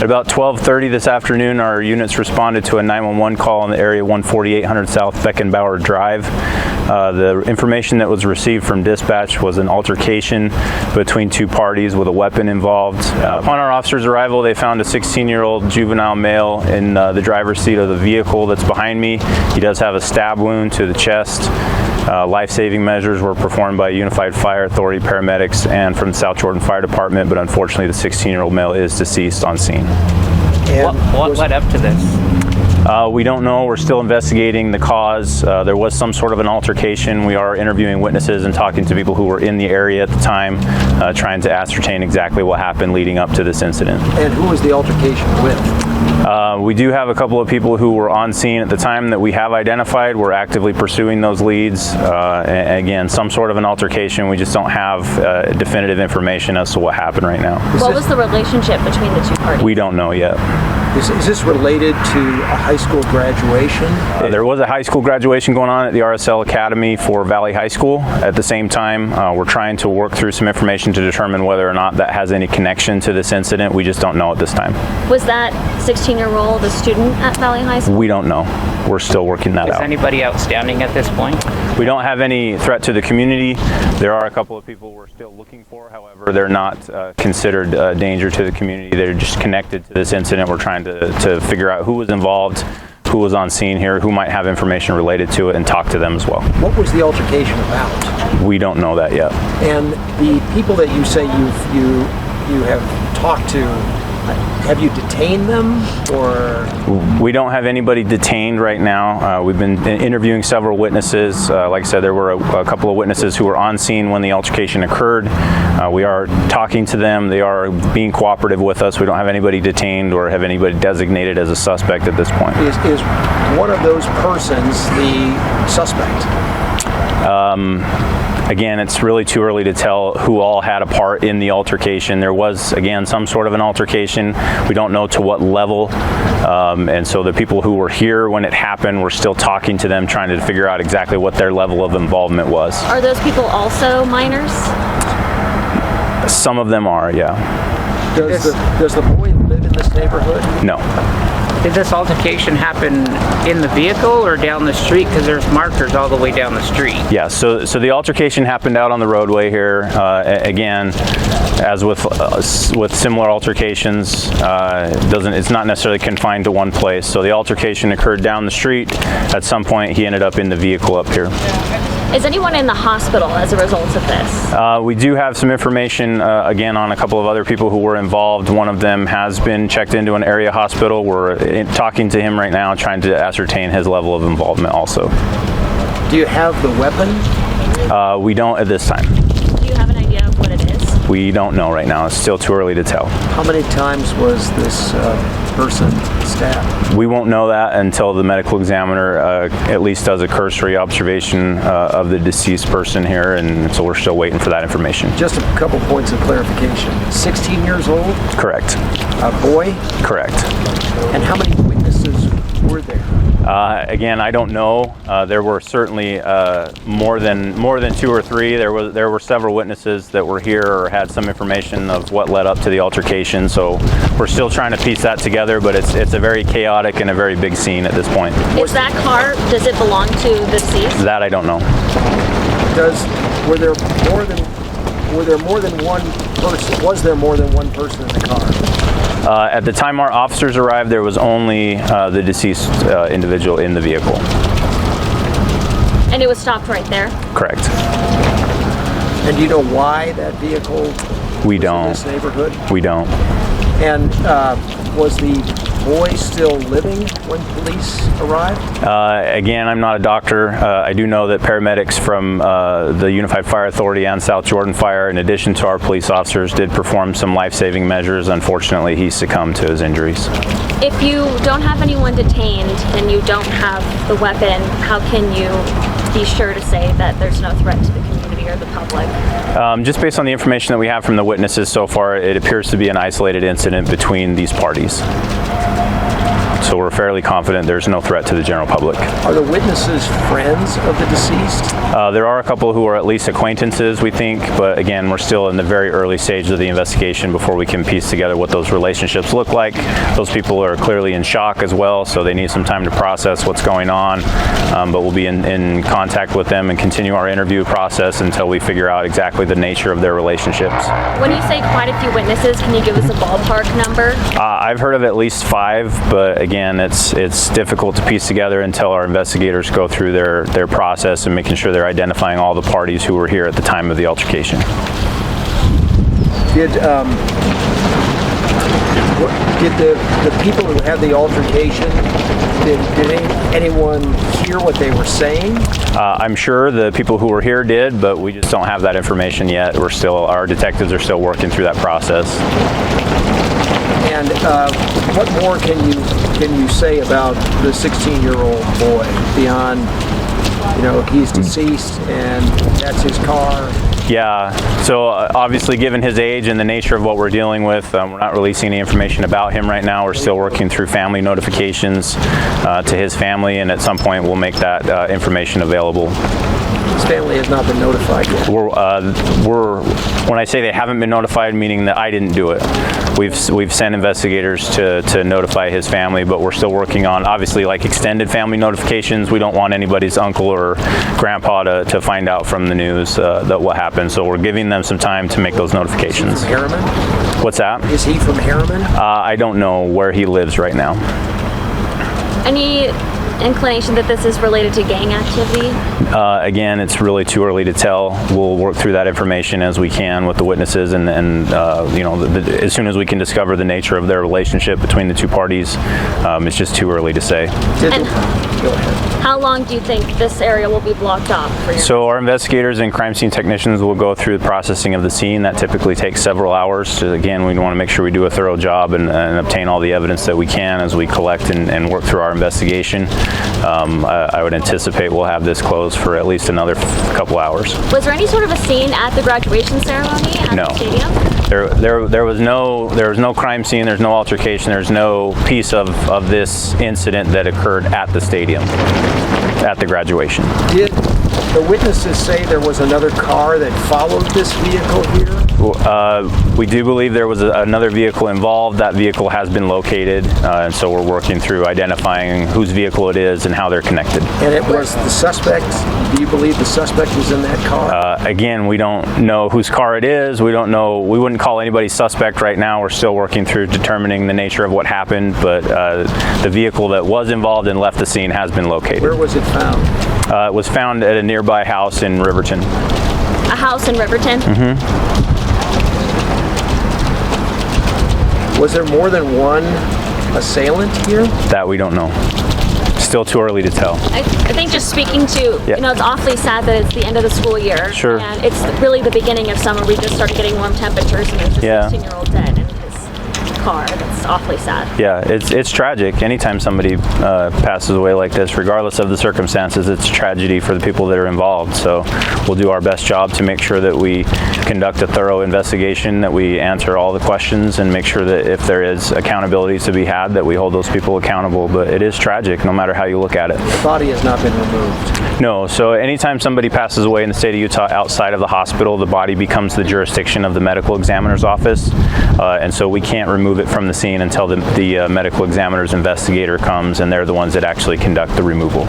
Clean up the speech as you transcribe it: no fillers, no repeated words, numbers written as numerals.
At about 12:30 this afternoon, our units responded to a 911 call in the area 14800 South Beckenbauer Drive. The information that was received from dispatch was an altercation between two parties with a weapon involved. Upon our officers' arrival, they found a 16-year-old juvenile male in the driver's seat of the vehicle that's behind me. He does have a stab wound to the chest. Life-saving measures were performed by Unified Fire Authority paramedics and from the South Jordan Fire Department, but unfortunately the 16-year-old male is deceased on scene. What led up to this? We don't know. We're still investigating the cause. There was some sort of an altercation. We are interviewing witnesses and talking to people who were in the area at the time, trying to ascertain exactly what happened leading up to this incident. And who was the altercation with? We do have a couple of people who were on scene at the time that we have identified. We're actively pursuing those leads. Again, some sort of an altercation. We just don't have definitive information as to what happened right now. What was the relationship between the two parties? We don't know yet. Is this related to a high school graduation? There was a high school graduation going on at the RSL Academy for Valley High School. At the same time, we're trying to work through some information to determine whether or not that has any connection to this incident. We just don't know at this time. Was that 16-year-old a student at Valley High School? We don't know. We're still working that out. Is anybody outstanding at this point? We don't have any threat to the community. There are a couple of people we're still looking for. However, they're not considered a danger to the community. They're just connected to this incident. We're trying to figure out who was involved, who was on scene here, who might have information related to it, and talk to them as well. What was the altercation about? We don't know that yet. And the people that you say you have talked to, have you detained them, or? We don't have anybody detained right now. We've been interviewing several witnesses. Like I said, there were a couple of witnesses who were on scene when the altercation occurred. We are talking to them. They are being cooperative with us. We don't have anybody detained or have anybody designated as a suspect at this point. Is one of those persons the suspect? Again, it's really too early to tell who all had a part in the altercation. There was, again, some sort of an altercation. We don't know to what level. And so the people who were here when it happened, we're still talking to them, trying to figure out exactly what their level of involvement was. Are those people also minors? Some of them are, yeah. Does the boy live in this neighborhood? No. Did this altercation happen in the vehicle or down the street? Because there's markers all the way down the street. Yeah, so the altercation happened out on the roadway here. Again, as with similar altercations, it's not necessarily confined to one place. So the altercation occurred down the street. At some point, he ended up in the vehicle up here. Is anyone in the hospital as a result of this? We do have some information, again, on a couple of other people who were involved. One of them has been checked into an area hospital. We're talking to him right now, trying to ascertain his level of involvement also. Do you have the weapon? We don't at this time. Do you have an idea of what it is? We don't know right now. It's still too early to tell. How many times was this person stabbed? We won't know that until the medical examiner at least does a cursory observation of the deceased person here, and so we're still waiting for that information. Just a couple points of clarification. 16 years old? Correct. A boy? Correct. And how many witnesses were there? Again, I don't know. There were certainly more than two or three. There were several witnesses that were here or had some information of what led up to the altercation. So we're still trying to piece that together, but it's a very chaotic and a very big scene at this point. Is that car, does it belong to the deceased? That I don't know. Were there more than one person? Was there more than one person in the car? At the time our officers arrived, there was only the deceased individual in the vehicle. And it was stopped right there? Correct. And do you know why that vehicle was in this neighborhood? We don't. And was the boy still living when police arrived? Again, I'm not a doctor. I do know that paramedics from the Unified Fire Authority and South Jordan Fire, in addition to our police officers, did perform some life-saving measures. Unfortunately, he succumbed to his injuries. If you don't have anyone detained and you don't have the weapon, how can you be sure to say that there's no threat to the community or the public? Just based on the information that we have from the witnesses so far, it appears to be an isolated incident between these parties. So we're fairly confident there's no threat to the general public. Are the witnesses friends of the deceased? There are a couple who are at least acquaintances, we think, but again, we're still in the very early stages of the investigation before we can piece together what those relationships look like. Those people are clearly in shock as well, so they need some time to process what's going on, but we'll be in contact with them and continue our interview process until we figure out exactly the nature of their relationships. When you say quite a few witnesses, can you give us a ballpark number? I've heard of at least 5, but again, it's difficult to piece together until our investigators go through their process and making sure they're identifying all the parties who were here at the time of the altercation. Did the people who had the altercation, did anyone hear what they were saying? I'm sure the people who were here did, but we just don't have that information yet. Our detectives are still working through that process. And what more can you say about the 16-year-old boy beyond, he's deceased and that's his car? Yeah, so obviously given his age and the nature of what we're dealing with, we're not releasing any information about him right now. We're still working through family notifications to his family, and at some point we'll make that information available. His family has not been notified yet. When I say they haven't been notified, meaning that I didn't do it. We've sent investigators to notify his family, but we're still working on, obviously, like extended family notifications. We don't want anybody's uncle or grandpa to find out from the news that what happened. So we're giving them some time to make those notifications. Is he from Herriman? What's that? Is he from Herriman? I don't know where he lives right now. Any inclination that this is related to gang activity? Again, it's really too early to tell. We'll work through that information as we can with the witnesses, and as soon as we can discover the nature of their relationship between the two parties, it's just too early to say. Go ahead. How long do you think this area will be blocked off for you? So our investigators and crime scene technicians will go through the processing of the scene. That typically takes several hours. So again, we want to make sure we do a thorough job and obtain all the evidence that we can as we collect and work through our investigation. I would anticipate we'll have this closed for at least another couple hours. Was there any sort of a scene at the graduation ceremony at the stadium? There was no crime scene. There's no altercation. There's no piece of this incident that occurred at the stadium, at the graduation. Did the witnesses say there was another car that followed this vehicle here? We do believe there was another vehicle involved. That vehicle has been located, and so we're working through identifying whose vehicle it is and how they're connected. And it was the suspect? Do you believe the suspect was in that car? Again, we don't know whose car it is. We don't know. We wouldn't call anybody suspect right now. We're still working through determining the nature of what happened, but the vehicle that was involved and left the scene has been located. Where was it found? It was found at a nearby house in Riverton. A house in Riverton? Mm-hmm. Was there more than one assailant here? That we don't know. Still too early to tell. I think just speaking to, it's awfully sad that it's the end of the school year. Sure. And it's really the beginning of summer. We just started getting warm temperatures, and there's a 16-year-old dead in his car. That's awfully sad. Yeah, it's tragic. Anytime somebody passes away like this, regardless of the circumstances, it's a tragedy for the people that are involved. So we'll do our best job to make sure that we conduct a thorough investigation, that we answer all the questions, and make sure that if there is accountability to be had, that we hold those people accountable. But it is tragic, no matter how you look at it. The body has not been removed. No, so anytime somebody passes away in the state of Utah outside of the hospital, the body becomes the jurisdiction of the medical examiner's office, and so we can't remove it from the scene until the medical examiner's investigator comes, and they're the ones that actually conduct the removal.